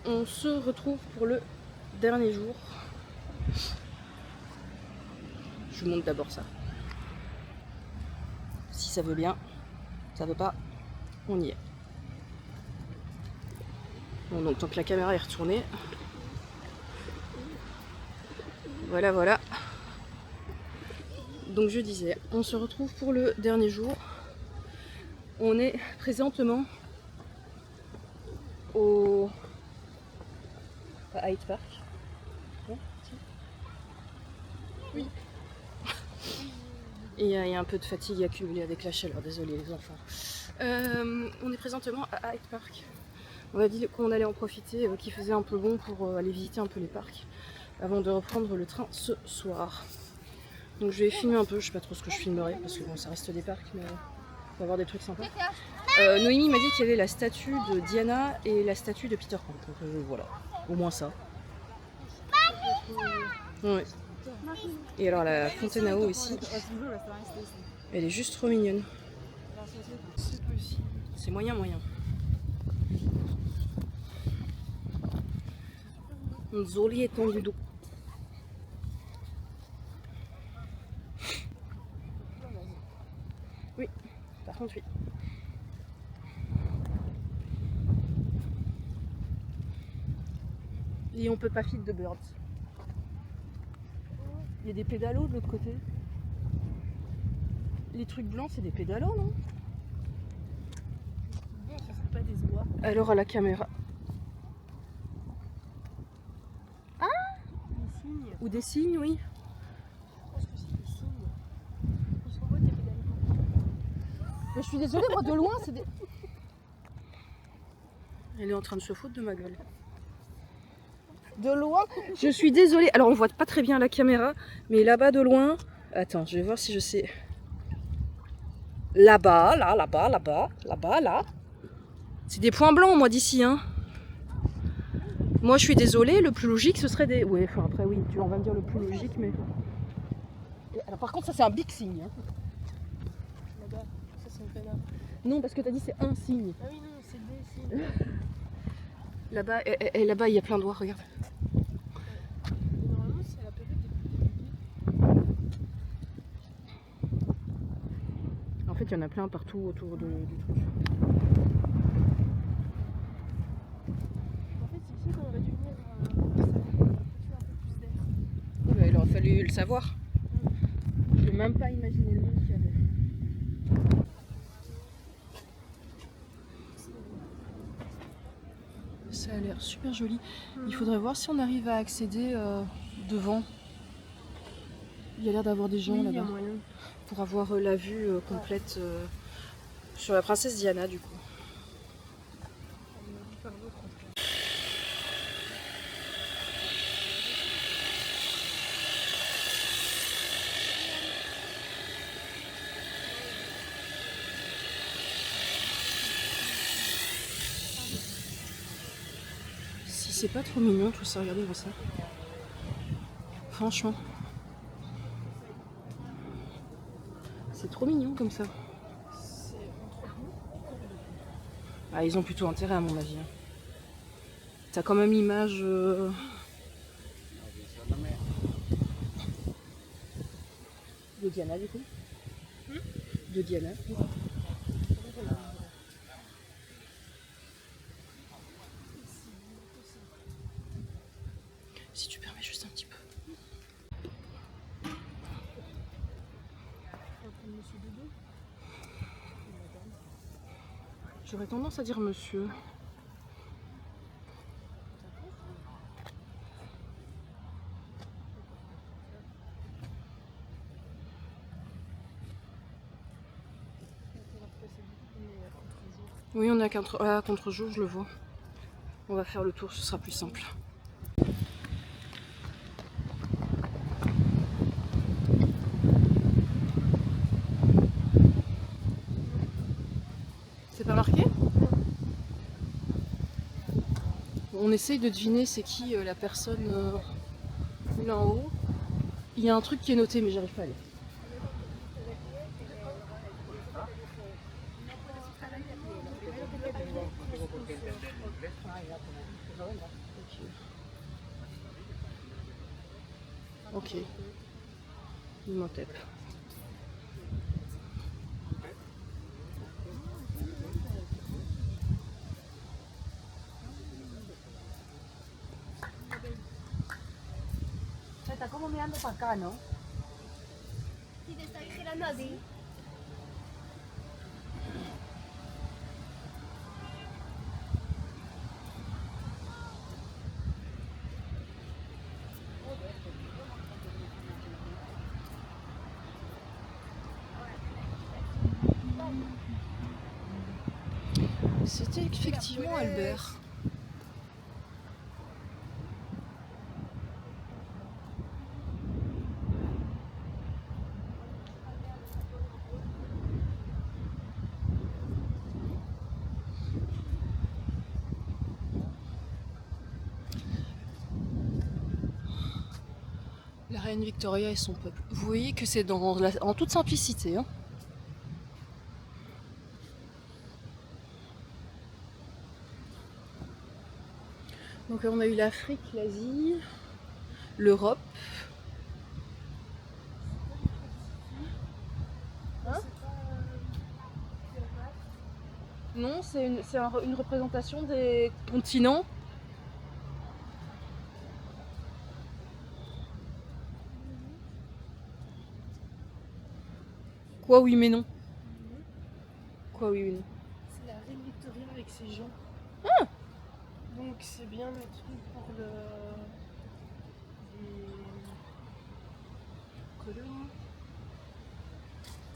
On se retrouve pour le dernier jour. Je vous montre d'abord ça. Si ça veut bien, ça veut pas, on y est. Bon, donc tant que la caméra est retournée, voilà. Donc je disais, on se retrouve pour le dernier jour. On est présentement au Hyde Park. Oui. Et il y a un peu de fatigue accumulée avec la chaleur, désolé les enfants. On est présentement à Hyde Park. On a dit qu'on allait en profiter, qu'il faisait un peu bon pour aller visiter un peu les parcs avant de reprendre le train ce soir. Donc je vais filmer un peu, je sais pas trop ce que je filmerai parce que bon, ça reste des parcs, mais on va voir des trucs sympas. Noémie m'a dit qu'il y avait la statue de Diana et la statue de Peter Pan. Donc voilà, au moins ça. Ouais. Et alors la fontaine à eau ici, elle est juste trop mignonne. C'est moyen. Nzoli est en doudou. Oui, par contre oui. Et on peut pas fit de birds. Il y a des pédalos de l'autre côté. Les trucs blancs, c'est des pédalos, non? Ce serait pas des oies. Alors à la caméra. Ah, des cygnes. Ou des cygnes, oui. Je pense que c'est des cygnes. Ils sont beaux tes pédalos. Mais je suis désolée, moi de loin, c'est des... Elle est en train de se foutre de ma gueule. De loin, je suis désolée. Alors on voit pas très bien à la caméra, mais là-bas de loin. Attends, je vais voir si je sais. Là-bas, là. C'est des points blancs, moi, d'ici, hein. Moi, je suis désolée, le plus logique, ce serait des... Ouais, enfin, après, oui, tu en vas me dire le plus logique, mais... Alors, par contre, ça, c'est un big signe. Hein. Là-bas, ça, c'est un canard. Non, parce que t'as dit c'est un signe. Ah oui, non, c'est des signes. Là-bas, et là-bas, il y a plein d'oies, regarde. Normalement, c'est la période des... En fait, il y en a plein partout autour du truc. En fait, c'est ici qu'on aurait dû venir un peu plus d'air. Oui, bah, il aurait fallu le savoir. Je n'ai même pas imaginé le monde qu'il y avait. Ça a l'air super joli. Il faudrait voir si on arrive à accéder devant. Il y a l'air d'avoir des gens là-bas. Pour avoir la vue complète sur la princesse Diana du coup. Si c'est pas trop mignon tout ça, regardez-moi ça. Franchement. C'est trop mignon comme ça. Ah, ils ont plutôt intérêt à mon avis. Hein. T'as quand même l'image de Diana du coup. De Diana. Si tu permets juste un petit peu. J'aurais tendance à dire monsieur. Oui, on est à contre-jour, je le vois. On va faire le tour, ce sera plus simple. C'est pas marqué? On essaye de deviner c'est qui la personne là en haut. Il y a un truc qui est noté mais j'arrive pas à lire. Ok. Imhotep. Está como mirando para acá, ¿no? Si te estoy girando a ti. C'était effectivement Albert. La reine Victoria et son peuple. Vous voyez que c'est en toute simplicité. Hein. Donc on a eu l'Afrique, l'Asie, l'Europe. Hein? Non, c'est une représentation des continents. Quoi, oui, mais non. Quoi, oui, mais non. C'est la reine Victoria avec ses gens. Ah! Donc c'est bien le truc pour les colons.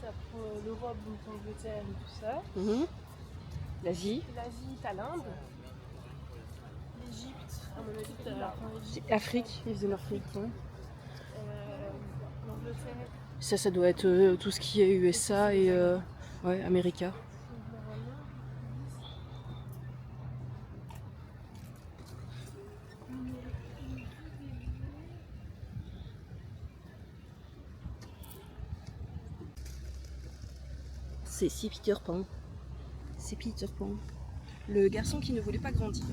T'as pour l'Europe, donc l'Angleterre et tout ça. L'Asie. L'Asie, t'as l'Inde. L'Égypte, à mon avis, t'as l'Égypte. Afrique, ils faisaient l'Afrique. Ouais. L'Angleterre. Ça doit être tout ce qui est USA et ouais, America. C'est Peter Pan. C'est Peter Pan. Le garçon qui ne voulait pas grandir.